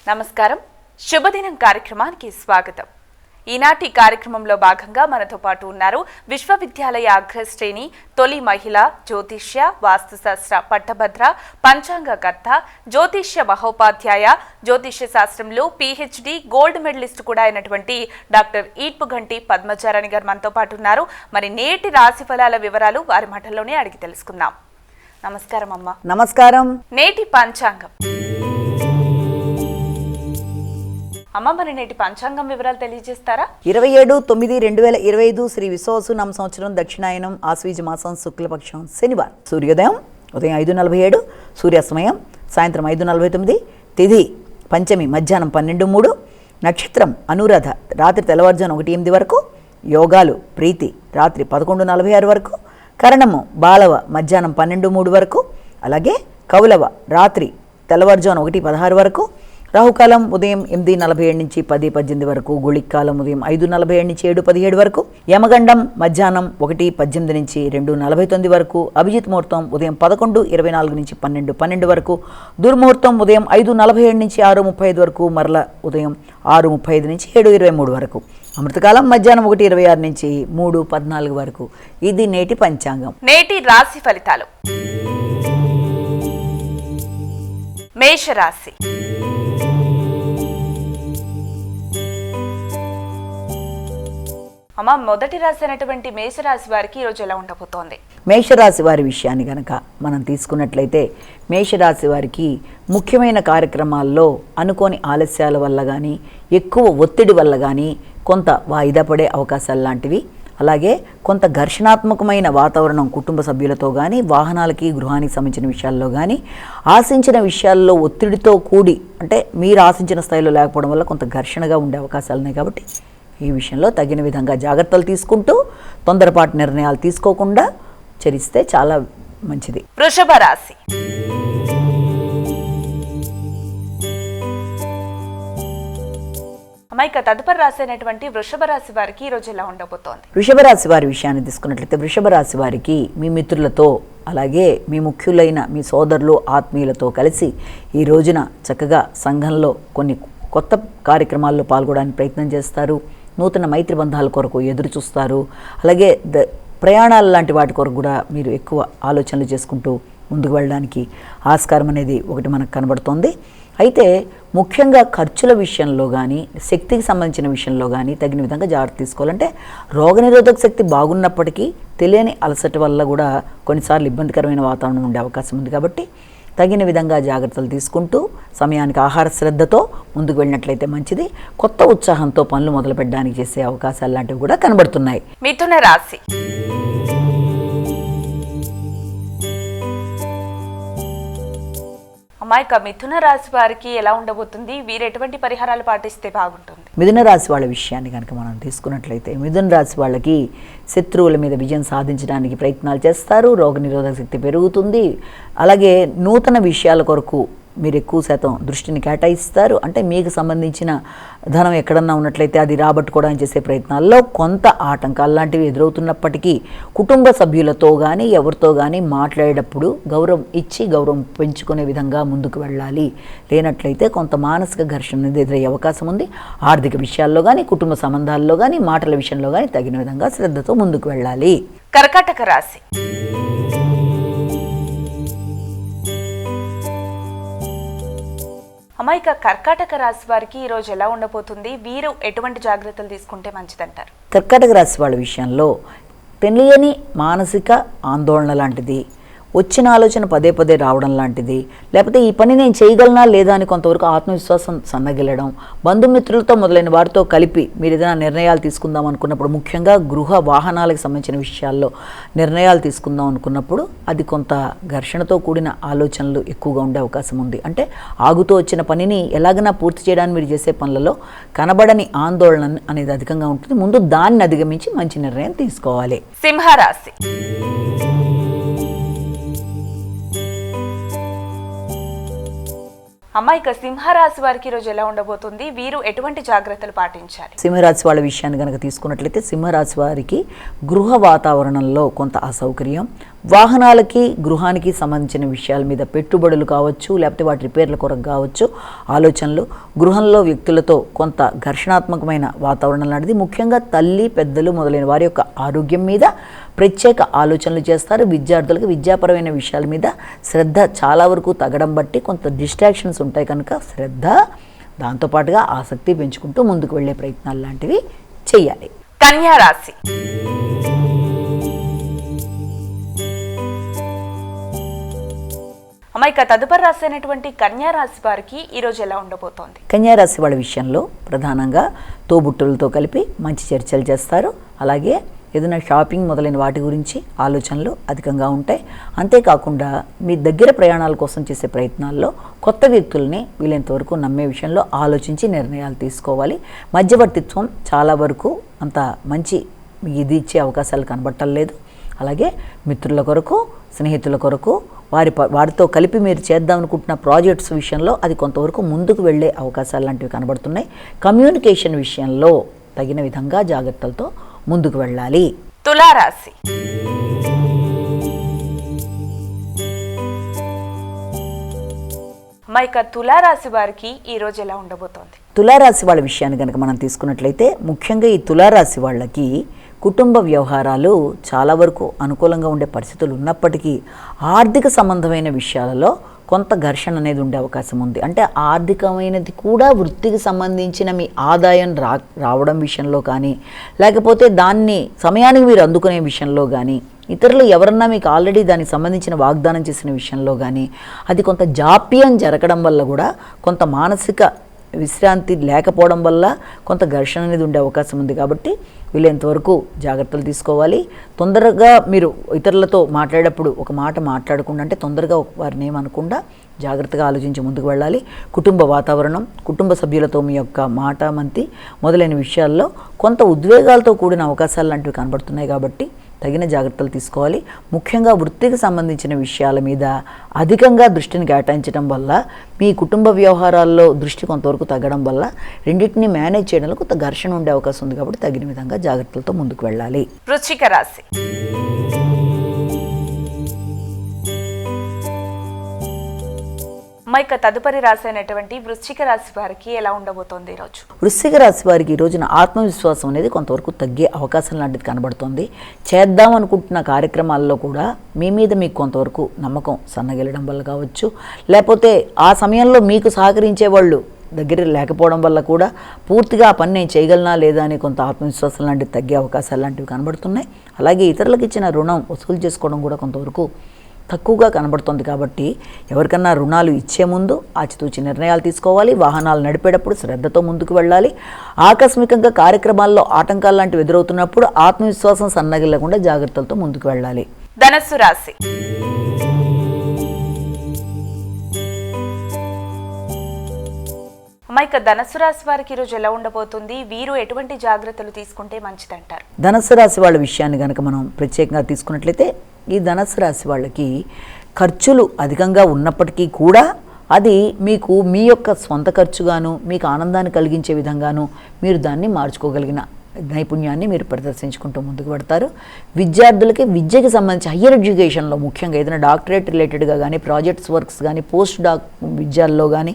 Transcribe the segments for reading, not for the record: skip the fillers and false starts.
నమస్కారం. శుభదినం కార్యక్రమానికి స్వాగతం. ఈనాటి కార్యక్రమంలో భాగంగా మనతో పాటు ఉన్నారు విశ్వవిద్యాలయ అగ్రశ్రేణి తొలి మహిళ జ్యోతిష్య వాస్తుశాస్త్ర పట్టభద్ర పంచాంగకర్త జ్యోతిష్య మహోపాధ్యాయ జ్యోతిష్య శాస్త్రంలో PhD గోల్డ్ మెడలిస్ట్ కూడా అయినటువంటి డాక్టర్ ఈట్పుగంటి పద్మచారాణి గారు మనతో పాటు ఉన్నారు. మరి నేటి రాశి ఫలాల వివరాలు వారి మాటల్లోనే అడిగి తెలుసుకుందాం. నమస్కారం అమ్మ. నమస్కారం. నేటి పంచాంగం అమ్మ, మరి నేటి పంచాంగం వివరాలు తెలియజేస్తారా? 27/9/2025 శ్రీ విశ్వావసునామ సంవత్సరం దక్షిణాయనం ఆశ్వీజ మాసం శుక్లపక్షం శనివారం. సూర్యోదయం ఉదయం 5:47, సూర్యాస్తమయం సాయంత్రం 5:49, తిథి పంచమి మధ్యాహ్నం 12:03, నక్షత్రం అనురాధ రాత్రి తెల్లవారుజామున 1:08 వరకు, యోగాలు ప్రీతి రాత్రి 11:46 వరకు, కరణము బాలవ మధ్యాహ్నం 12:03 వరకు, అలాగే కౌలవ రాత్రి తెల్లవారుజామున 1:16 వరకు, రాహుకాలం ఉదయం 8:47 నుంచి 10:18 వరకు, గుళికాలం ఉదయం 5:47 నుంచి 7:17 వరకు, యమగండం మధ్యాహ్నం 1:18 నుంచి 2:49 వరకు, అభిజిత్ ముహూర్తం ఉదయం 11:24 నుంచి 12:12 వరకు, దుర్ముహూర్తం ఉదయం 5:47 నుంచి 6:35 వరకు, మరల ఉదయం 6:35 నుంచి 7:23 వరకు, అమృతకాలం మధ్యాహ్నం 1:26 నుంచి 3:14 వరకు. ఇది నేటి పంచాంగం. నేటి రాశి ఫలితాలు. మేషరాశి. అమ్మ, మొదటి రాశి అయినటువంటి మేషరాశి వారికి ఈరోజు ఎలా ఉండబోతోంది? మేషరాశి వారి విషయాన్ని కనుక మనం తీసుకున్నట్లయితే మేషరాశి వారికి ముఖ్యమైన కార్యక్రమాల్లో అనుకోని ఆలస్యాల వల్ల కానీ, ఎక్కువ ఒత్తిడి వల్ల కానీ కొంత వాయిదా పడే అవకాశాలు లాంటివి, అలాగే కొంత ఘర్షణాత్మకమైన వాతావరణం కుటుంబ సభ్యులతో కానీ, వాహనాలకి గృహానికి సంబంధించిన విషయాల్లో కానీ, ఆశించిన విషయాల్లో ఒత్తిడితో కూడి, అంటే మీరు ఆశించిన స్థాయిలో లేకపోవడం వల్ల కొంత ఘర్షణగా ఉండే అవకాశాలు ఉన్నాయి. కాబట్టి ఈ విషయంలో తగిన విధంగా జాగ్రత్తలు తీసుకుంటూ తొందరపాటు నిర్ణయాలు తీసుకోకుండా చరిస్తే చాలా మంచిది. వృషభ రాశి. అమ్మాయిక తదుపరి రాశి అయినటువంటి వృషభ రాశి వారికి ఈరోజు ఎలా ఉండబోతోంది? వృషభ రాశి వారి విషయాన్ని తీసుకున్నట్లయితే వృషభ రాశి వారికి మీ మిత్రులతో, అలాగే మీ ముఖ్యులైన మీ సోదరులు ఆత్మీయులతో కలిసి ఈ రోజున చక్కగా సంఘంలో కొన్ని కొత్త కార్యక్రమాల్లో పాల్గొనడానికి ప్రయత్నం చేస్తారు. నూతన మైత్రి బంధాల కొరకు ఎదురు చూస్తారు. అలాగే ప్రయాణాల లాంటి వాటి కొరకు కూడా మీరు ఎక్కువ ఆలోచనలు చేసుకుంటూ ముందుకు వెళ్ళడానికి ఆస్కారం అనేది ఒకటి మనకు కనబడుతోంది. అయితే ముఖ్యంగా ఖర్చుల విషయంలో కానీ, శక్తికి సంబంధించిన విషయంలో కానీ తగిన విధంగా జాగ్రత్త తీసుకోవాలంటే, రోగనిరోధక శక్తి బాగున్నప్పటికీ తెలియని అలసట వల్ల కూడా కొన్నిసార్లు ఇబ్బందికరమైన వాతావరణం ఉండే అవకాశం ఉంది. కాబట్టి తగిన విధంగా జాగ్రత్తలు తీసుకుంటూ సమయానికి ఆహార శ్రద్ధతో ముందుకు వెళ్ళినట్లయితే మంచిది. కొత్త ఉత్సాహంతో పనులు మొదలు పెట్టడానికి చేసే అవకాశాలు లాంటివి కూడా కనబడుతున్నాయి. మిథున రాశి. అమ్మాయిక మిథున రాశి వారికి ఎలా ఉండబోతుంది? వీరు ఎటువంటి పరిహారాలు పాటిస్తే బాగుంటుంది? మిథున రాశి వాళ్ళ విషయాన్ని కనుక మనం తీసుకున్నట్లయితే మిథున రాశి వాళ్ళకి శత్రువుల మీద విజయం సాధించడానికి ప్రయత్నాలు చేస్తారు. రోగనిరోధక శక్తి పెరుగుతుంది. అలాగే నూతన విషయాల కొరకు మీరు ఎక్కువ శాతం దృష్టిని కేటాయిస్తారు. అంటే మీకు సంబంధించిన ధనం ఎక్కడన్నా ఉన్నట్లయితే అది రాబట్టుకోవడానికి చేసే ప్రయత్నాల్లో కొంత ఆటంకాలు లాంటివి ఎదురవుతున్నప్పటికీ కుటుంబ సభ్యులతో కానీ ఎవరితో కానీ మాట్లాడేటప్పుడు గౌరవం ఇచ్చి గౌరవం పెంచుకునే విధంగా ముందుకు వెళ్ళాలి. లేనట్లయితే కొంత మానసిక ఘర్షణ అనేది ఎదురయ్యే అవకాశం ఉంది. ఆర్థిక విషయాల్లో కానీ, కుటుంబ సంబంధాల్లో కానీ, మాటల విషయంలో కానీ తగిన విధంగా శ్రద్ధతో ముందుకు వెళ్ళాలి. కర్కాటక రాశి. అమ్మాయిక కర్కాటక రాశి వారికి ఈ రోజు ఎలా ఉండబోతుంది? వీరు ఎటువంటి జాగ్రత్తలు తీసుకుంటే మంచిదంటారు? కర్కాటక రాశి వాళ్ళ విషయంలో తెలియని మానసిక ఆందోళన లాంటిది, వచ్చిన ఆలోచన పదే పదే రావడం లాంటిది, లేకపోతే ఈ పని నేను చేయగలనా లేదా అని కొంతవరకు ఆత్మవిశ్వాసం సన్నగిల్లడం, బంధుమిత్రులతో మొదలైన వారితో కలిపి మీరు ఏదైనా నిర్ణయాలు తీసుకుందాం అనుకున్నప్పుడు, ముఖ్యంగా గృహ వాహనాలకు సంబంధించిన విషయాల్లో నిర్ణయాలు తీసుకుందాం అనుకున్నప్పుడు అది కొంత ఘర్షణతో కూడిన ఆలోచనలు ఎక్కువగా ఉండే అవకాశం ఉంది. అంటే ఆగుతూ వచ్చిన పనిని ఎలాగైనా పూర్తి చేయడానికి మీరు చేసే పనులలో కనబడని ఆందోళన అనేది అధికంగా ఉంటుంది. ముందు దాన్ని అధిగమించి మంచి నిర్ణయం తీసుకోవాలి. సింహరాశి. అమ్మాయిక సింహరాశి వారికి ఈరోజు ఎలా ఉండబోతుంది? వీరు ఎటువంటి జాగ్రత్తలు పాటించాలి? సింహరాశి వాళ్ళ విషయాన్ని కనుక తీసుకున్నట్లయితే సింహరాశి వారికి గృహ వాతావరణంలో కొంత అసౌకర్యం, వాహనాలకి గృహానికి సంబంధించిన విషయాల మీద పెట్టుబడులు కావచ్చు, లేకపోతే వాటి రిపేర్ల కొరకు కావచ్చు ఆలోచనలు, గృహంలో వ్యక్తులతో కొంత ఘర్షణాత్మకమైన వాతావరణం లాంటిది, ముఖ్యంగా తల్లి పెద్దలు మొదలైన వారి యొక్క ఆరోగ్యం మీద ప్రత్యేక ఆలోచనలు చేస్తారు. విద్యార్థులకు విద్యాపరమైన విషయాల మీద శ్రద్ధ చాలా వరకు తగ్గడం బట్టి కొంత డిస్ట్రాక్షన్స్ ఉంటాయి కనుక శ్రద్ధ, దాంతోపాటుగా ఆసక్తి పెంచుకుంటూ ముందుకు వెళ్ళే ప్రయత్నాలు లాంటివి చేయాలి. కన్యా రాశి. అమ్మాయిక తదుపరి రాశి అయినటువంటి కన్యా రాశి వారికి ఈరోజు ఎలా ఉండబోతోంది? కన్యా రాశి వాళ్ళ విషయంలో ప్రధానంగా తోబుట్టులతో కలిపి మంచి చర్చలు చేస్తారు. అలాగే ఏదైనా షాపింగ్ మొదలైన వాటి గురించి ఆలోచనలు అధికంగా ఉంటాయి. అంతేకాకుండా మీ దగ్గర ప్రయాణాల కోసం చేసే ప్రయత్నాల్లో కొత్త వ్యక్తుల్ని వీలైనంతవరకు నమ్మే విషయంలో ఆలోచించి నిర్ణయాలు తీసుకోవాలి. మధ్యవర్తిత్వం చాలా వరకు అంత మంచి ఇది ఇచ్చే అవకాశాలు కనబట్టలేదు. అలాగే మిత్రుల కొరకు, స్నేహితుల కొరకు, వారితో కలిపి మీరు చేద్దాం అనుకుంటున్న ప్రాజెక్ట్స్ విషయంలో అది కొంతవరకు ముందుకు వెళ్ళే అవకాశాలు లాంటివి కనబడుతున్నాయి. కమ్యూనికేషన్ విషయంలో తగిన విధంగా జాగ్రత్తలతో ముందుకు వెళ్ళాలి. తులారాశి. మైక తులారాశి వారికి ఈ రోజు ఎలా ఉండబోతోంది? తులారాశి వాళ్ళ విషయాన్ని కనుక మనం తీసుకున్నట్లయితే ముఖ్యంగా ఈ తులారాశి వాళ్ళకి కుటుంబ వ్యవహారాలు చాలా వరకు అనుకూలంగా ఉండే పరిస్థితులు ఉన్నప్పటికీ ఆర్థిక సంబంధమైన విషయాలలో కొంత ఘర్షణ అనేది ఉండే అవకాశం ఉంది. అంటే ఆర్థికమైనది కూడా వృత్తికి సంబంధించిన మీ ఆదాయం రావడం విషయంలో కానీ, లేకపోతే దాన్ని సమయానికి మీరు అందుకునే విషయంలో కానీ, ఇతరులు ఎవరన్నా మీకు ఆల్రెడీ దానికి సంబంధించిన వాగ్దానం చేసిన విషయంలో కానీ అది కొంత జాప్యం జరగడం వల్ల కూడా కొంత మానసిక విశ్రాంతి లేకపోవడం వల్ల కొంత ఘర్షణ అనేది ఉండే అవకాశం ఉంది. కాబట్టి వీలైనంతవరకు జాగ్రత్తలు తీసుకోవాలి. తొందరగా మీరు ఇతరులతో మాట్లాడేటప్పుడు ఒక మాట మాట్లాడకుండా, అంటే తొందరగా వారిని ఏమనకుండా జాగ్రత్తగా ఆలోచించి ముందుకు వెళ్ళాలి. కుటుంబ వాతావరణం, కుటుంబ సభ్యులతో మీ యొక్క మాట మంతి మొదలైన విషయాల్లో కొంత ఉద్వేగాలతో కూడిన అవకాశాలు లాంటివి కనబడుతున్నాయి. కాబట్టి తగిన జాగ్రత్తలు తీసుకోవాలి. ముఖ్యంగా వృత్తికి సంబంధించిన విషయాల మీద అధికంగా దృష్టిని కేటాయించడం వల్ల మీ కుటుంబ వ్యవహారాల్లో దృష్టి కొంతవరకు తగ్గడం వల్ల రెండింటిని మేనేజ్ చేయడంలో కొంత ఘర్షణ ఉండే అవకాశం ఉంది. కాబట్టి తగిన విధంగా జాగ్రత్తలతో ముందుకు వెళ్ళాలి. వృశ్చిక రాశి. మైక తదుపరి రాశి అయినటువంటి వృశ్చిక రాశి వారికి ఎలా ఉండబోతోంది ఈరోజు? వృశ్చిక రాశి వారికి ఈ రోజున ఆత్మవిశ్వాసం అనేది కొంతవరకు తగ్గే అవకాశం లాంటిది కనబడుతోంది. చేద్దాం అనుకుంటున్న కార్యక్రమాల్లో కూడా మీ మీద మీకు కొంతవరకు నమ్మకం సన్నగిలడం వల్ల కావచ్చు, లేకపోతే ఆ సమయంలో మీకు సహకరించే వాళ్ళు దగ్గర లేకపోవడం వల్ల కూడా పూర్తిగా ఆ పని నేను చేయగలనా లేదా అని కొంత ఆత్మవిశ్వాసం లాంటివి తగ్గే అవకాశాలు లాంటివి కనబడుతున్నాయి. అలాగే ఇతరులకు ఇచ్చిన రుణం వసూలు చేసుకోవడం కూడా కొంతవరకు తక్కువగా కనబడుతుంది. కాబట్టి ఎవరికన్నా రుణాలు ఇచ్చే ముందు ఆచితూచి నిర్ణయాలు తీసుకోవాలి. వాహనాలు నడిపేటప్పుడు శ్రద్ధతో ముందుకు వెళ్ళాలి. ఆకస్మికంగా కార్యక్రమాల్లో ఆటంకాలు లాంటివి ఎదురవుతున్నప్పుడు ఆత్మవిశ్వాసం సన్నగిల్లకుండా జాగ్రత్తలతో ముందుకు వెళ్ళాలి. ధనస్సు రాశి. మైక ధనస్సు రాశి వారికి ఈరోజు ఎలా ఉండబోతుంది? వీరు ఎటువంటి జాగ్రత్తలు తీసుకుంటే మంచిదంటారు? ధనస్సు రాశి వాళ్ళ విషయాన్ని కనుక మనం ప్రత్యేకంగా తీసుకున్నట్లయితే ఈ ధనస్సు రాశి వాళ్ళకి ఖర్చులు అధికంగా ఉన్నప్పటికీ కూడా అది మీకు మీ యొక్క సొంత ఖర్చుగాను, మీకు ఆనందాన్ని కలిగించే విధంగాను మీరు దాన్ని మార్చుకోగలిగిన నైపుణ్యాన్ని మీరు ప్రదర్శించుకుంటూ ముందుకు పడతారు. విద్యార్థులకి విద్యకి సంబంధించి హయ్యర్ ఎడ్యుకేషన్లో ముఖ్యంగా ఏదైనా డాక్టరేట్ రిలేటెడ్గా కానీ, ప్రాజెక్ట్స్ వర్క్స్ కానీ, పోస్ట్ డాక్ విద్యాల్లో కానీ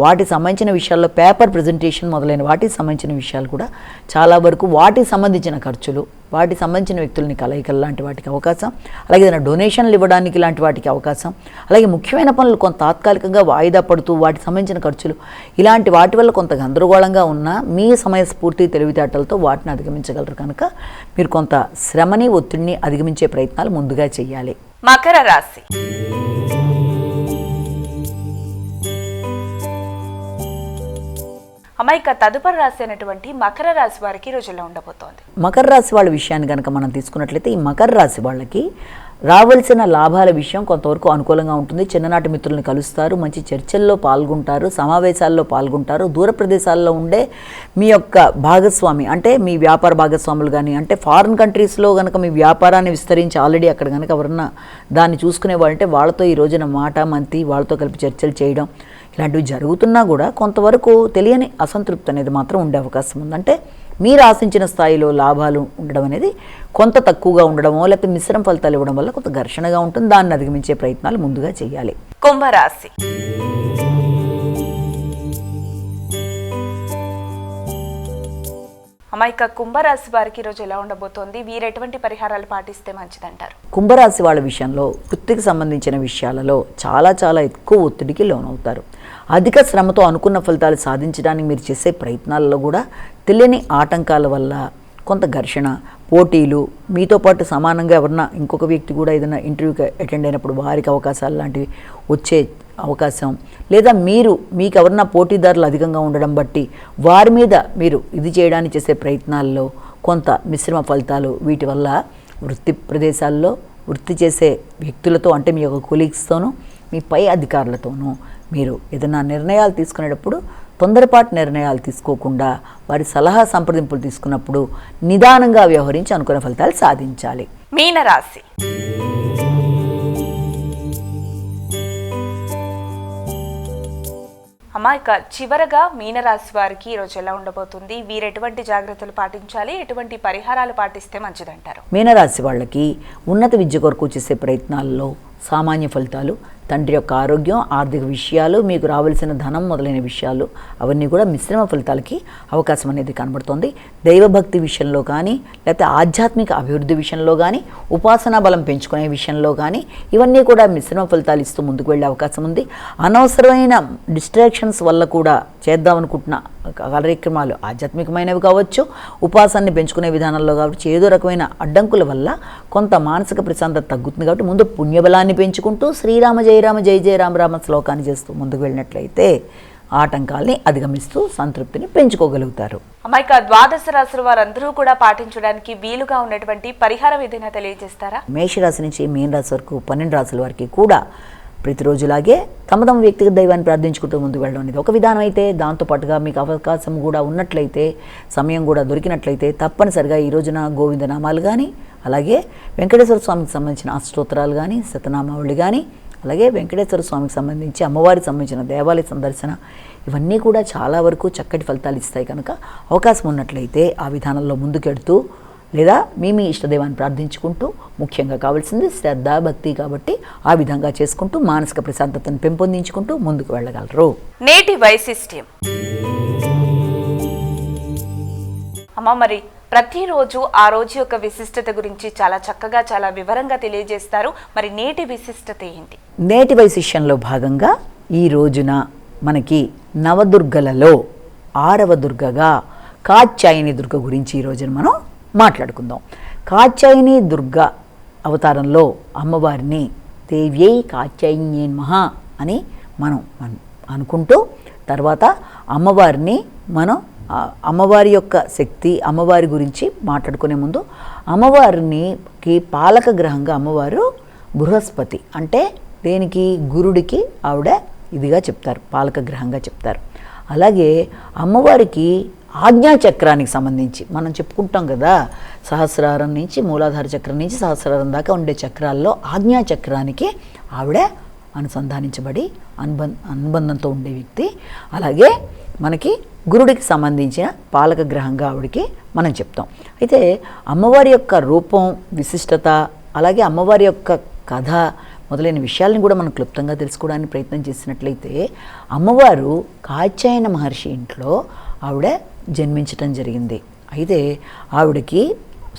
వాటికి సంబంధించిన విషయాల్లో పేపర్ ప్రజెంటేషన్ మొదలైన వాటికి సంబంధించిన విషయాలు కూడా చాలా వరకు వాటికి సంబంధించిన ఖర్చులు, వాటికి సంబంధించిన వ్యక్తులని కలయికలు లాంటి వాటికి అవకాశం, అలాగే ఏదైనా డొనేషన్లు ఇవ్వడానికి లాంటి వాటికి అవకాశం, అలాగే ముఖ్యమైన పనులు కొంత తాత్కాలికంగా వాయిదా పడుతూ వాటికి సంబంధించిన ఖర్చులు, ఇలాంటి వాటి వల్ల కొంత గందరగోళంగా ఉన్న మీ సమయస్ఫూర్తి తెలివితేటలతో వాటిని అధిగమించగలరు. కనుక మీరు కొంత శ్రమని, ఒత్తిడిని అధిగమించే ప్రయత్నాలు ముందుగా చేయాలి. మకర రాశి. అమ్మాయిక తదుపరి రాశి అయినటువంటి మకర రాశి వారికి ఈ రోజు ఎలా ఉండబోతోంది? మకర రాశి వాళ్ళ విషయాన్ని కనుక మనం తీసుకున్నట్లయితే ఈ మకర రాశి వాళ్ళకి రావాల్సిన లాభాల విషయం కొంతవరకు అనుకూలంగా ఉంటుంది. చిన్ననాటి మిత్రులను కలుస్తారు, మంచి చర్చల్లో పాల్గొంటారు, సమావేశాల్లో పాల్గొంటారు. దూర ప్రదేశాల్లో ఉండే మీ యొక్క భాగస్వామి అంటే మీ వ్యాపార భాగస్వాములు కానీ, అంటే ఫారిన్ కంట్రీస్లో కనుక మీ వ్యాపారాన్ని విస్తరించి ఆల్రెడీ అక్కడ కనుక ఎవరన్నా దాన్ని చూసుకునే వాళ్ళంటే వాళ్ళతో ఈ రోజున మాట మంతి వాళ్ళతో కలిపి చర్చలు చేయడం ఇలాంటివి జరుగుతున్నా కూడా కొంతవరకు తెలియని అసంతృప్తి అనేది మాత్రం ఉండే అవకాశం ఉంది. అంటే మీరు ఆశించిన స్థాయిలో లాభాలు ఉండడం అనేది కొంత తక్కువగా ఉండడమో లేకపోతే మిశ్రమ ఫలితాలు ఇవ్వడం వల్ల కొంత ఘర్షణగా ఉంటుంది. దాన్ని అధిగమించే ప్రయత్నాలు ముందుగా చేయాలి. కుంభరాశి. అమాయక కుంభరాశి వారికి ఈరోజు ఎలా ఉండబోతోంది? వీరు ఎటువంటి పరిహారాలు పాటిస్తే మంచిదంటారు? కుంభరాశి వాళ్ళ విషయంలో వృత్తికి సంబంధించిన విషయాలలో చాలా ఎక్కువ ఒత్తిడికి లోనవుతారు. అధిక శ్రమతో అనుకున్న ఫలితాలు సాధించడానికి మీరు చేసే ప్రయత్నాలలో కూడా తెలియని ఆటంకాల వల్ల కొంత ఘర్షణ, పోటీలు, మీతో పాటు సమానంగా ఎవరన్నా ఇంకొక వ్యక్తి కూడా ఏదైనా ఇంటర్వ్యూకి అటెండ్ అయినప్పుడు వారికి అవకాశాలు లాంటివి వచ్చే అవకాశం, లేదా మీకు ఎవరన్నా పోటీదారులు అధికంగా ఉండడం బట్టి వారి మీద మీరు ఇది చేయడానికి చేసే ప్రయత్నాల్లో కొంత మిశ్రమ ఫలితాలు, వీటి వల్ల వృత్తి ప్రదేశాల్లో వృత్తి చేసే వ్యక్తులతో అంటే మీ యొక్క కొలీగ్స్తోనూ మీ పై అధికారులతోనూ మీరు ఏదైనా నిర్ణయాలు తీసుకునేటప్పుడు తొందరపాటు నిర్ణయాలు తీసుకోకుండా వారి సలహా సంప్రదింపులు తీసుకున్నప్పుడు నిదానంగా వ్యవహరించి అనుకున్న ఫలితాలు సాధించాలి. మీనరాశి. అమాయక చివరగా మీనరాశి వారికి ఈరోజు ఎలా ఉండబోతుంది? వీరు ఎటువంటి జాగ్రత్తలు పాటించాలి? ఎటువంటి పరిహారాలు పాటిస్తే మంచిదంటారు? మీనరాశి వాళ్ళకి ఉన్నత విద్య కొరకు చేసే ప్రయత్నాల్లో సామాన్య ఫలితాలు, తండ్రి యొక్క ఆరోగ్యం, ఆర్థిక విషయాలు, మీకు రావాల్సిన ధనం మొదలైన విషయాలు అవన్నీ కూడా మిశ్రమ ఫలితాలకి అవకాశం అనేది కనబడుతోంది. దైవభక్తి విషయంలో కానీ లేకపోతే ఆధ్యాత్మిక అభివృద్ధి విషయంలో కానీ ఉపాసనా బలం పెంచుకునే విషయంలో కానీ ఇవన్నీ కూడా మిశ్రమ ఫలితాలు ఇస్తూ ముందుకు వెళ్ళే అవకాశం ఉంది. అనవసరమైన డిస్ట్రాక్షన్స్ వల్ల కూడా చేద్దామనుకుంటున్న కార్యక్రమాలు ఆధ్యాత్మికమైనవి కావచ్చు, ఉపాసాన్ని పెంచుకునే విధానంలో కావచ్చు, ఏదో రకమైన అడ్డంకుల వల్ల కొంత మానసిక ప్రశాంతత తగ్గుతుంది. కాబట్టి ముందు పుణ్యబలాన్ని పెంచుకుంటూ శ్రీరామ జయ రామ జయ జయ రామ రామ శ్లోకాన్ని చేస్తూ ముందుకు వెళ్ళినట్లయితే ఆటంకాల్ని అధిగమిస్తూ సంతృప్తిని పెంచుకోగలుగుతారు. అమాయక ద్వాదశ రాశుల వారందరూ కూడా పాటించడానికి వీలుగా ఉన్నటువంటి పరిహారం ఏదైనా తెలియజేస్తారా? మేషరాశి నుంచి మీన రాశి వరకు 12 రాశుల వారికి కూడా ప్రతిరోజులాగే తమ వ్యక్తిగత దైవాన్ని ప్రార్థించుకుంటూ ముందుకు వెళ్ళడం అనేది ఒక విధానం అయితే, దాంతోపాటుగా మీకు అవకాశం కూడా ఉన్నట్లయితే, సమయం కూడా దొరికినట్లయితే తప్పనిసరిగా ఈ రోజున గోవిందనామాలు కానీ, అలాగే వెంకటేశ్వర స్వామికి సంబంధించిన అష్టోత్తరాలు కానీ, శతనామావళి కానీ, అలాగే వెంకటేశ్వర స్వామికి సంబంధించి అమ్మవారికి సంబంధించిన దేవాలయ సందర్శన, ఇవన్నీ కూడా చాలా వరకు చక్కటి ఫలితాలు ఇస్తాయి. కనుక అవకాశం ఉన్నట్లయితే ఆ విధానంలో ముందుకెడుతూ లేదా మీ ఇష్టదైవాన్ని ప్రార్థించుకుంటూ, ముఖ్యంగా కావాల్సింది శ్రద్ధ, భక్తి కాబట్టి ఆ విధంగా చేసుకుంటూ మానసిక ప్రశాంతతను పెంపొందించుకుంటూ ముందుకు వెళ్ళగలరు. నేటి వైశిష్ట్యం. అమ్మ, మరి ప్రతిరోజు ఆ రోజు యొక్క విశిష్టత గురించి చాలా చక్కగా చాలా వివరంగా తెలియజేస్తారు. మరి నేటి విశిష్టత ఏంటి? నేటి వైశిష్యంలో భాగంగా ఈ రోజున మనకి నవదుర్గలలో 6వ దుర్గగా కాత్యాయని దుర్గ గురించి ఈ రోజున మనం మాట్లాడుకుందాం. కాత్యాయని దుర్గ అవతారంలో అమ్మవారిని దేవ్యై కాత్యాయని నమః అని మనం అనుకుంటూ, తర్వాత అమ్మవారిని మనం అమ్మవారి యొక్క శక్తి, అమ్మవారి గురించి మాట్లాడుకునే ముందు అమ్మవారికి పాలక గ్రహంగా అమ్మవారు బృహస్పతి, అంటే దేనికి గురుడికి ఆవిడ ఇదిగా చెప్తారు, పాలక గ్రహంగా చెప్తారు. అలాగే అమ్మవారికి ఆజ్ఞాచక్రానికి సంబంధించి మనం చెప్పుకుంటాం కదా, సహస్రారం నుంచి మూలాధార చక్రం నుంచి సహస్రారం దాకా ఉండే చక్రాల్లో ఆజ్ఞాచక్రానికి ఆవిడ అనుసంధానించబడి అనుబంధంతో ఉండే వ్యక్తి. అలాగే మనకి గురుడికి సంబంధించిన పాలక గ్రహంగా ఆవిడికి మనం చెప్తాం. అయితే అమ్మవారి యొక్క రూపం, విశిష్టత, అలాగే అమ్మవారి యొక్క కథ మొదలైన విషయాలను కూడా మనం క్లుప్తంగా తెలుసుకోవడానికి ప్రయత్నం చేసినట్లయితే, అమ్మవారు కాత్యాయన మహర్షి ఇంట్లో ఆవిడ జన్మించటం జరిగింది. అయితే ఆవిడకి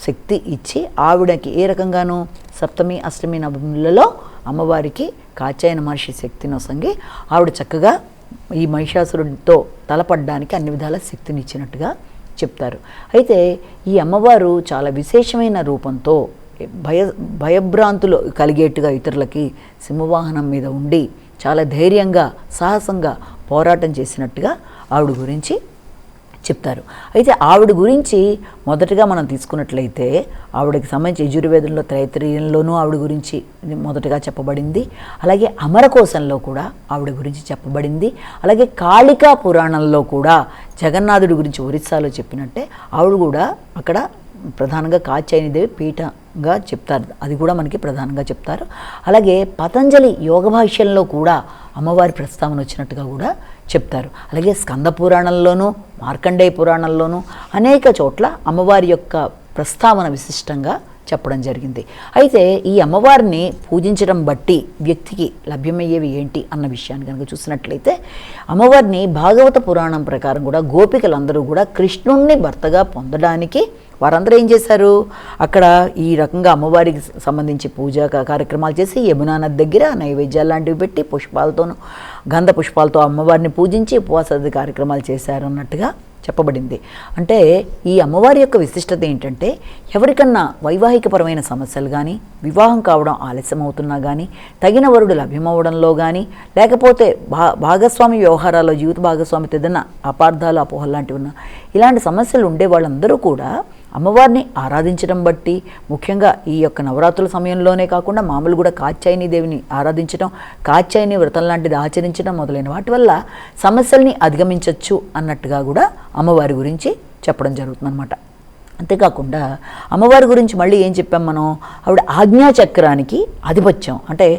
శక్తి ఇచ్చి ఆవిడకి ఏ రకంగానూ సప్తమి, అష్టమి, నవములలో అమ్మవారికి కాత్యాయన మహర్షి శక్తిని వసంగి ఆవిడ చక్కగా ఈ మహిషాసురుడితో తలపడ్డానికి అన్ని విధాల శక్తినిచ్చినట్టుగా చెప్తారు. అయితే ఈ అమ్మవారు చాలా విశేషమైన రూపంతో భయభ్రాంతులు కలిగేట్టుగా ఇతరులకి సింహవాహనం మీద ఉండి చాలా ధైర్యంగా, సాహసంగా పోరాటం చేసినట్టుగా ఆవిడ గురించి చెప్తారు. అయితే ఆవిడ గురించి మొదటగా మనం తీసుకున్నట్లయితే ఆవిడకి సంబంధించి యజుర్వేదంలో త్రైత్రీయంలోనూ ఆవిడ గురించి మొదటగా చెప్పబడింది. అలాగే అమరకోశంలో కూడా ఆవిడ గురించి చెప్పబడింది. అలాగే కాళికా పురాణంలో కూడా జగన్నాథుడి గురించి ఒరిస్సాలో చెప్పినట్టే ఆవిడ కూడా అక్కడ ప్రధానంగా కాత్యాయనిదేవి పీఠంగా చెప్తారు, అది కూడా మనకి ప్రధానంగా చెప్తారు. అలాగే పతంజలి యోగ భాష్యంలో కూడా అమ్మవారి ప్రస్తావన వచ్చినట్టుగా కూడా చెప్తారు. అలాగే స్కంద పురాణంలోనూ మార్కండేయ పురాణంలోనూ అనేక చోట్ల అమ్మవారి యొక్క ప్రస్తావన విశిష్టంగా చెప్పడం జరిగింది. అయితే ఈ అమ్మవారిని పూజించడం బట్టి వ్యక్తికి లభ్యమయ్యేవి ఏంటి అన్న విషయాన్ని కనుక చూసినట్లయితే, అమ్మవారిని భాగవత పురాణం ప్రకారం కూడా గోపికలందరూ కూడా కృష్ణుణ్ణి భర్తగా పొందడానికి వారందరూ ఏం చేశారు, అక్కడ ఈ రకంగా అమ్మవారికి సంబంధించి పూజా కార్యక్రమాలు చేసి యమునా నది దగ్గర నైవేద్యాలు లాంటివి పెట్టి పుష్పాలతోనూ గంధ పుష్పాలతో అమ్మవారిని పూజించి ఉపవాసాది కార్యక్రమాలు చేశారు అన్నట్టుగా చెప్పబడింది. అంటే ఈ అమ్మవారి యొక్క విశిష్టత ఏంటంటే, ఎవరికన్నా వైవాహికపరమైన సమస్యలు కానీ, వివాహం కావడం ఆలస్యం అవుతున్నా కానీ, తగిన వరుడు లభ్యమవడంలో కానీ, లేకపోతే భాగస్వామి వ్యవహారాల్లో జీవిత భాగస్వామితో ఏదైనా అపార్థాలు అపోహలు లాంటివి ఉన్నా, ఇలాంటి సమస్యలు ఉండే వాళ్ళందరూ కూడా అమ్మవారిని ఆరాధించడం బట్టి, ముఖ్యంగా ఈ యొక్క నవరాత్రుల సమయంలోనే కాకుండా మామూలు కూడా కాత్యాయని దేవిని ఆరాధించడం, కాత్యాయని వ్రతం లాంటిది ఆచరించడం మొదలైన వాటి వల్ల సమస్యల్ని అధిగమించవచ్చు అన్నట్టుగా కూడా అమ్మవారి గురించి చెప్పడం జరుగుతుందన్నమాట. అంతేకాకుండా అమ్మవారి గురించి మళ్ళీ ఏం చెప్పాం మనం, ఆవిడ ఆజ్ఞాచక్రానికి ఆధిపత్యం, అంటే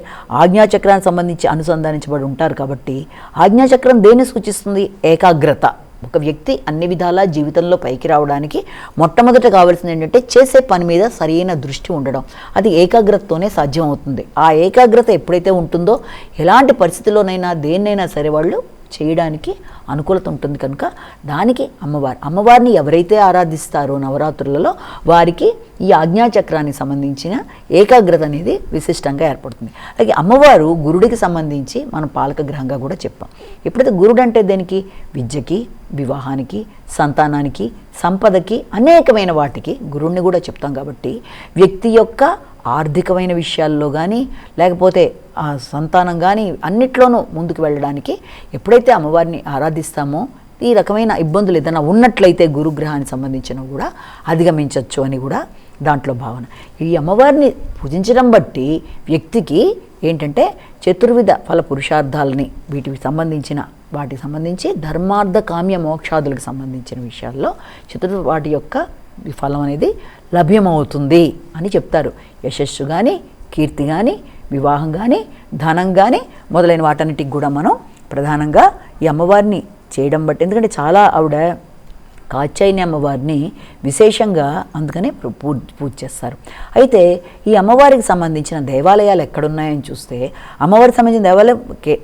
ఆజ్ఞాచక్రానికి సంబంధించి అనుసంధానించబడి ఉంటారు కాబట్టి, ఆజ్ఞాచక్రం దేన్ని సూచిస్తుంది, ఏకాగ్రత. ఒక వ్యక్తి అన్ని విధాలా జీవితంలో పైకి రావడానికి మొట్టమొదట కావాల్సింది ఏంటంటే చేసే పని మీద సరైన దృష్టి ఉండడం. అది ఏకాగ్రతతోనే సాధ్యం అవుతుంది. ఆ ఏకాగ్రత ఎప్పుడైతే ఉంటుందో ఎలాంటి పరిస్థితుల్లోనైనా దేన్నైనా సరే వాళ్ళు చేయడానికి అనుకూలత ఉంటుంది. కనుక దానికి అమ్మవారిని ఎవరైతే ఆరాధిస్తారో నవరాత్రులలో వారికి ఈ ఆజ్ఞాచక్రానికి సంబంధించిన ఏకాగ్రత అనేది విశిష్టంగా ఏర్పడుతుంది. అలాగే అమ్మవారు గురుడికి సంబంధించి మనం పాలక గ్రహంగా కూడా చెప్పాం. ఎప్పుడైతే గురుడు అంటే దేనికి, విద్యకి, వివాహానికి, సంతానానికి, సంపదకి, అనేకమైన వాటికి గురుడిని కూడా చెప్తాం. కాబట్టి వ్యక్తి యొక్క ఆర్థికమైన విషయాల్లో కానీ, లేకపోతే ఆ సంతానం కానీ అన్నిట్లోనూ ముందుకు వెళ్ళడానికి ఎప్పుడైతే అమ్మవారిని ఆరాధిస్తామో ఈ రకమైన ఇబ్బందులు ఏదైనా ఉన్నట్లయితే గురుగ్రహానికి సంబంధించినవి కూడా అధిగమించవచ్చు అని కూడా దాంట్లో భావన. ఈ అమ్మవారిని పూజించడం బట్టి వ్యక్తికి ఏంటంటే చతుర్విధ ఫల పురుషార్థాలని వాటికి సంబంధించి ధర్మార్థ కామ్య మోక్షాదులకు సంబంధించిన విషయాల్లో వాటి యొక్క ఫలం అనేది లభ్యమవుతుంది అని చెప్తారు. యశస్సు కానీ, కీర్తి కానీ, వివాహం కానీ, ధనం కానీ మొదలైన వాటన్నిటికి కూడా మనం ప్రధానంగా ఈ అమ్మవారిని చేయడం బట్టి, ఎందుకంటే చాలా ఆవిడ కాత్యాయని అమ్మవారిని విశేషంగా అందుకనే పూజ చేస్తారు. అయితే ఈ అమ్మవారికి సంబంధించిన దేవాలయాలు ఎక్కడున్నాయని చూస్తే, అమ్మవారికి సంబంధించిన దేవాలయం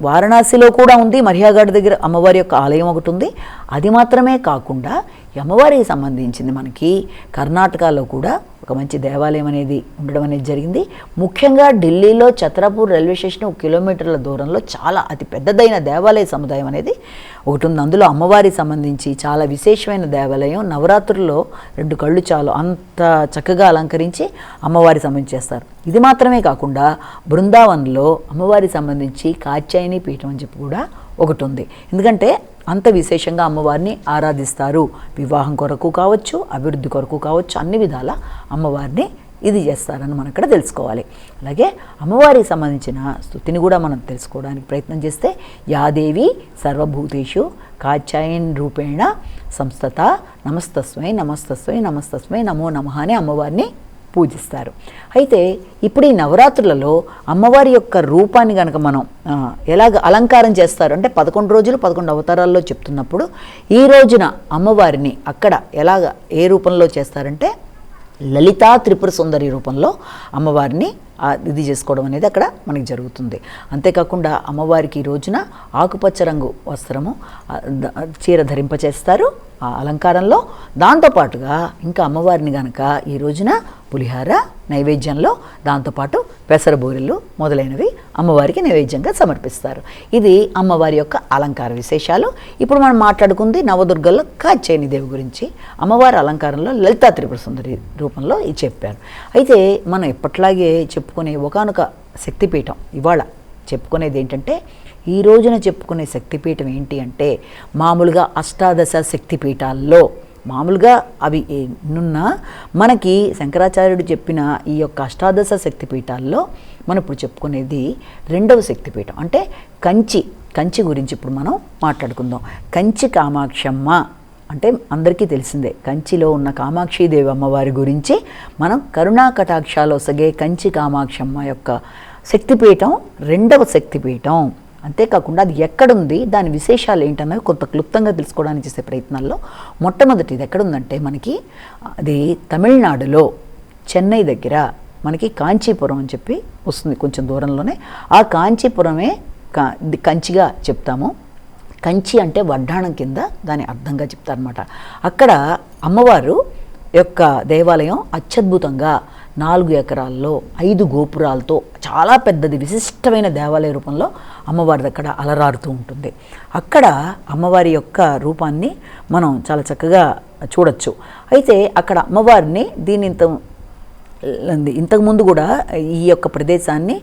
వారణాసిలో కూడా ఉంది. మర్యాగఢ్ దగ్గర అమ్మవారి యొక్క ఆలయం ఒకటి ఉంది. అది మాత్రమే కాకుండా ఈ అమ్మవారికి సంబంధించింది మనకి కర్ణాటకలో కూడా ఒక మంచి దేవాలయం అనేది ఉండడం అనేది జరిగింది. ముఖ్యంగా ఢిల్లీలో ఛత్రాపూర్ రైల్వే స్టేషన్ 1 కిలోమీటర్ల దూరంలో చాలా అతి పెద్దదైన దేవాలయ సముదాయం అనేది ఒకటి ఉంది. అందులో అమ్మవారికి సంబంధించి చాలా విశేషమైన దేవాలయం. నవరాత్రుల్లో 2 కళ్ళు చాలు అంత చక్కగా అలంకరించి అమ్మవారికి సంబంధించి చేస్తారు. ఇది మాత్రమే కాకుండా బృందావనంలో అమ్మవారికి సంబంధించి కాత్యాయని పీఠం అని చెప్పి కూడా ఒకటి ఉంది. ఎందుకంటే అంత విశేషంగా అమ్మవారిని ఆరాధిస్తారు. వివాహం కొరకు కావచ్చు, అభివృద్ధి కొరకు కావచ్చు, అన్ని విధాల అమ్మవారిని ఇది చేస్తారని మనం ఇక్కడ తెలుసుకోవాలి. అలాగే అమ్మవారికి సంబంధించిన స్తుతిని కూడా మనం తెలుసుకోవడానికి ప్రయత్నం చేస్తే, యాదేవి సర్వభూతేషు కాత్యాయన్ రూపేణ సంస్థత నమస్తస్మై నమస్తస్మై నమస్తస్మై నమో నమః అని అమ్మవారిని పూజిస్తారు. అయితే ఇప్పుడు ఈ నవరాత్రులలో అమ్మవారి యొక్క రూపాన్ని కనుక మనం ఎలాగ అలంకారం చేస్తారు అంటే 11 రోజులు 11 అవతారాల్లో చెప్తున్నప్పుడు ఈ రోజున అమ్మవారిని అక్కడ ఎలాగ ఏ రూపంలో చేస్తారంటే లలితా త్రిపుర సుందరి రూపంలో అమ్మవారిని ఇది చేసుకోవడం అనేది అక్కడ మనకి జరుగుతుంది. అంతేకాకుండా అమ్మవారికి ఈ రోజున ఆకుపచ్చ రంగు వస్త్రము చీర ధరింపచేస్తారు ఆ అలంకారంలో. దాంతోపాటుగా ఇంకా అమ్మవారిని కనుక ఈ రోజున పులిహార నైవేద్యంలో దాంతోపాటు పెసరబూరెలు మొదలైనవి అమ్మవారికి నైవేద్యంగా సమర్పిస్తారు. ఇది అమ్మవారి యొక్క అలంకార విశేషాలు. ఇప్పుడు మనం మాట్లాడుకుంది నవదుర్గల్లో కాత్యాయని దేవి గురించి. అమ్మవారి అలంకారంలో లలితా త్రిపుర సుందరి రూపంలో ఇది చెప్పారు. అయితే మనం ఎప్పట్లాగే చెప్పుకునే ఒకానొక శక్తిపీఠం ఇవాళ చెప్పుకునేది ఏంటంటే, ఈ రోజున చెప్పుకునే శక్తిపీఠం ఏంటి అంటే, మామూలుగా అష్టాదశ శక్తిపీఠాల్లో మామూలుగా అవి ఎన్నున్నా మనకి శంకరాచార్యుడు చెప్పిన ఈ యొక్క అష్టాదశ శక్తిపీఠాల్లో మనం ఇప్పుడు చెప్పుకునేది 2వ శక్తిపీఠం. అంటే కంచి గురించి ఇప్పుడు మనం మాట్లాడుకుందాం. కంచి కామాక్షమ్మ అంటే అందరికీ తెలిసిందే. కంచిలో ఉన్న కామాక్షీదేవి అమ్మవారి గురించి మనం కరుణా కటాక్షాలు ఒసగే కంచి కామాక్షమ్మ యొక్క శక్తిపీఠం 2వ శక్తిపీఠం. అంతేకాకుండా అది ఎక్కడుంది, దాని విశేషాలు ఏంటన్నవి కొంత క్లుప్తంగా తెలుసుకోవడానికి చేసే ప్రయత్నాల్లో మొట్టమొదటి ఇది ఎక్కడుందంటే మనకి అది తమిళనాడులో చెన్నై దగ్గర మనకి కాంచీపురం అని చెప్పి వస్తుంది, కొంచెం దూరంలోనే. ఆ కాంచీపురమే కంచిగా చెప్తాము. కంచి అంటే వడ్డాణం కింద దాని అర్థంగా చెప్తారనమాట. అక్కడ అమ్మవారు యొక్క దేవాలయం అత్యద్భుతంగా 4 ఎకరాల్లో 5 గోపురాలతో చాలా పెద్దది విశిష్టమైన దేవాలయ రూపంలో అమ్మవారి అక్కడ అలరారుతూ ఉంటుంది. అక్కడ అమ్మవారి యొక్క రూపాన్ని మనం చాలా చక్కగా చూడొచ్చు. అయితే అక్కడ అమ్మవారిని ఇంతకుముందు కూడా ఈ యొక్క ప్రదేశాన్ని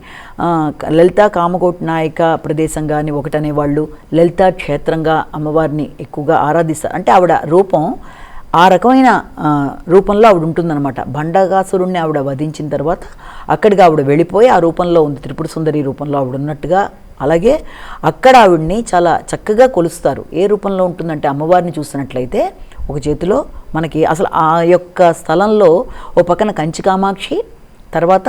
లలితా కామకోటి నాయక ప్రదేశంగాని ఒకటనేవాళ్ళు, లలితా క్షేత్రంగా అమ్మవారిని ఎక్కువగా ఆరాధిస్తారు. అంటే ఆవిడ రూపం ఆ రకమైన రూపంలో ఆవిడ ఉంటుందన్నమాట. భండకాసురుణ్ణి ఆవిడ వధించిన తర్వాత అక్కడికి ఆవిడ వెళ్ళిపోయి ఆ రూపంలో ఉంది, త్రిపుర సుందరి రూపంలో ఆవిడ ఉన్నట్టుగా. అలాగే అక్కడ ఆవిడ్ని చాలా చక్కగా కొలుస్తారు. ఏ రూపంలో ఉంటుందంటే అమ్మవారిని చూసినట్లయితే ఒక చేతిలో మనకి అసలు ఆ యొక్క స్థలంలో ఓ పక్కన కంచి కామాక్షి, తర్వాత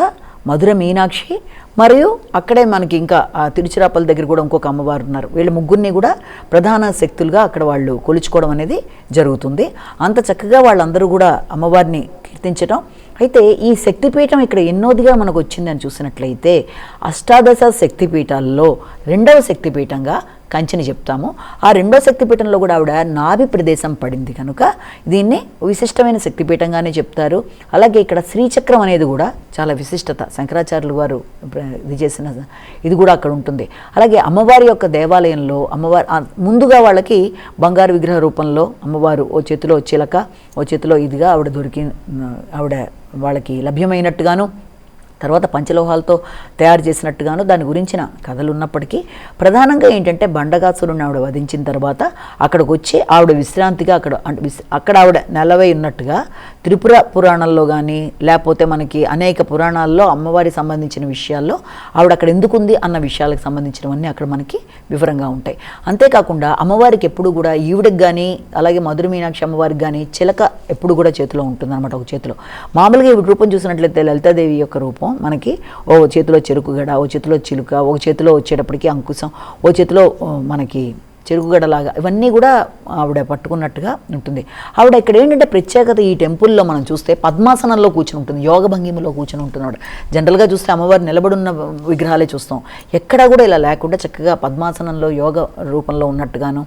మధుర మీనాక్షి, మరియు అక్కడే మనకి ఇంకా తిరుచిరాపల్లి దగ్గర కూడా ఇంకొక అమ్మవారు ఉన్నారు. వీళ్ళ ముగ్గురిని కూడా ప్రధాన శక్తులుగా అక్కడ వాళ్ళు కొలుచుకోవడం అనేది జరుగుతుంది. అంత చక్కగా వాళ్ళందరూ కూడా అమ్మవారిని కీర్తించడం. అయితే ఈ శక్తిపీఠం ఇక్కడ ఎన్నోదిగా మనకు వచ్చిందని చూసినట్లయితే అష్టాదశ శక్తిపీఠాల్లో 2వ శక్తిపీఠంగా కంచిని చెప్తాము. ఆ 2వ శక్తిపీఠంలో కూడా ఆవిడ నాభి ప్రదేశం పడింది కనుక దీన్ని విశిష్టమైన శక్తిపీఠంగానే చెప్తారు. అలాగే ఇక్కడ శ్రీచక్రం అనేది కూడా చాలా విశిష్టత, శంకరాచార్యులు వారు ఇది చేసిన ఇది కూడా అక్కడ ఉంటుంది. అలాగే అమ్మవారి యొక్క దేవాలయంలో అమ్మవారి ముందుగా వాళ్ళకి బంగారు విగ్రహ రూపంలో అమ్మవారు ఓ చేతిలో చిలక, ఓ చేతిలో ఇదిగా ఆవిడ వాళ్ళకి లభ్యమైనట్టుగాను, తర్వాత పంచలోహాలతో తయారు చేసినట్టుగాను దాని గురించిన కథలు ఉన్నప్పటికీ ప్రధానంగా ఏంటంటే బండకాసురుని ఆవిడ వధించిన తర్వాత అక్కడికి వచ్చి ఆవిడ విశ్రాంతిగా అక్కడ ఆవిడ నెలవై ఉన్నట్టుగా త్రిపుర పురాణంలో కానీ లేకపోతే మనకి అనేక పురాణాల్లో అమ్మవారికి సంబంధించిన విషయాల్లో ఆవిడ అక్కడ ఎందుకుంది అన్న విషయాలకు సంబంధించినవన్నీ అక్కడ మనకి వివరంగా ఉంటాయి. అంతేకాకుండా అమ్మవారికి ఎప్పుడు కూడా ఈవిడికి కానీ అలాగే మధుర మీనాక్షి అమ్మవారికి కానీ చిలక ఎప్పుడు కూడా చేతిలో ఉంటుందన్నమాట. ఒక చేతిలో మామూలుగా ఈవిడ రూపం చూసినట్లయితే లలితాదేవి యొక్క రూపం మనకి ఓ చేతిలో చెరుకుగడ, ఓ చేతిలో చిలుక, ఒక చేతిలో వచ్చేటప్పటికి అంకుశం, ఓ చేతిలో మనకి చెరుకుగడలాగా ఇవన్నీ కూడా ఆవిడ పట్టుకున్నట్టుగా ఉంటుంది. ఆవిడ ఇక్కడ ఏంటంటే ప్రత్యేకత ఈ టెంపుల్లో మనం చూస్తే పద్మాసనంలో కూర్చుని ఉంటుంది, యోగ భంగిమలో కూర్చుని ఉంటున్నాడు. జనరల్గా చూస్తే అమ్మవారు నిలబడున్న విగ్రహాలే చూస్తాం, ఎక్కడా కూడా ఇలా లేకుండా చక్కగా పద్మాసనంలో యోగ రూపంలో ఉన్నట్టుగాను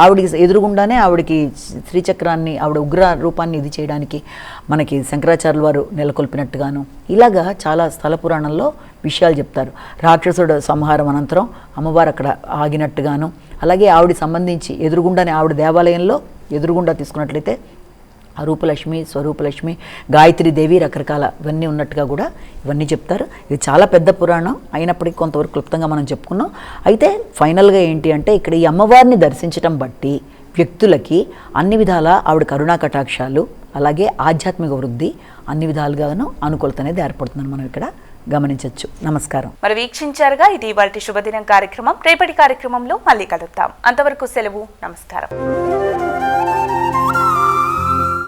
ఆవిడికి ఎదురుగుండానే ఆవిడికి శ్రీచక్రాన్ని ఆవిడ ఉగ్ర రూపాన్ని ఇది చేయడానికి మనకి శంకరాచార్యుల వారు నెలకొల్పినట్టుగాను ఇలాగా చాలా స్థల పురాణంలో విషయాలు చెప్తారు. రాక్షసుడు సంహారం అనంతరం అమ్మవారు అక్కడ ఆగినట్టుగాను, అలాగే ఆవిడ సంబంధించి ఎదురుగుండానే ఆవిడ దేవాలయంలో ఎదురుగుండా తీసుకున్నట్లయితే అరూపలక్ష్మి, స్వరూపలక్ష్మి, గాయత్రీదేవి రకరకాల ఇవన్నీ ఉన్నట్టుగా కూడా ఇవన్నీ చెప్తారు. ఇది చాలా పెద్ద పురాణం అయినప్పటికీ కొంతవరకు క్లుప్తంగా మనం చెప్పుకున్నాం. అయితే ఫైనల్గా ఏంటి అంటే ఇక్కడ ఈ అమ్మవారిని దర్శించడం బట్టి వ్యక్తులకి అన్ని విధాల ఆవిడ కరుణా కటాక్షాలు అలాగే ఆధ్యాత్మిక వృద్ధి అన్ని విధాలుగాను అనుకూలత అనేది ఏర్పడుతుందని మనం ఇక్కడ గమనించవచ్చు. నమస్కారం. మరి వీక్షించారుగా ఇది ఇవాల్టి శుభదినం కార్యక్రమం. రేపటి కార్యక్రమంలో మళ్ళీ కలుద్దాం. అంతవరకు సెలవు. నమస్కారం.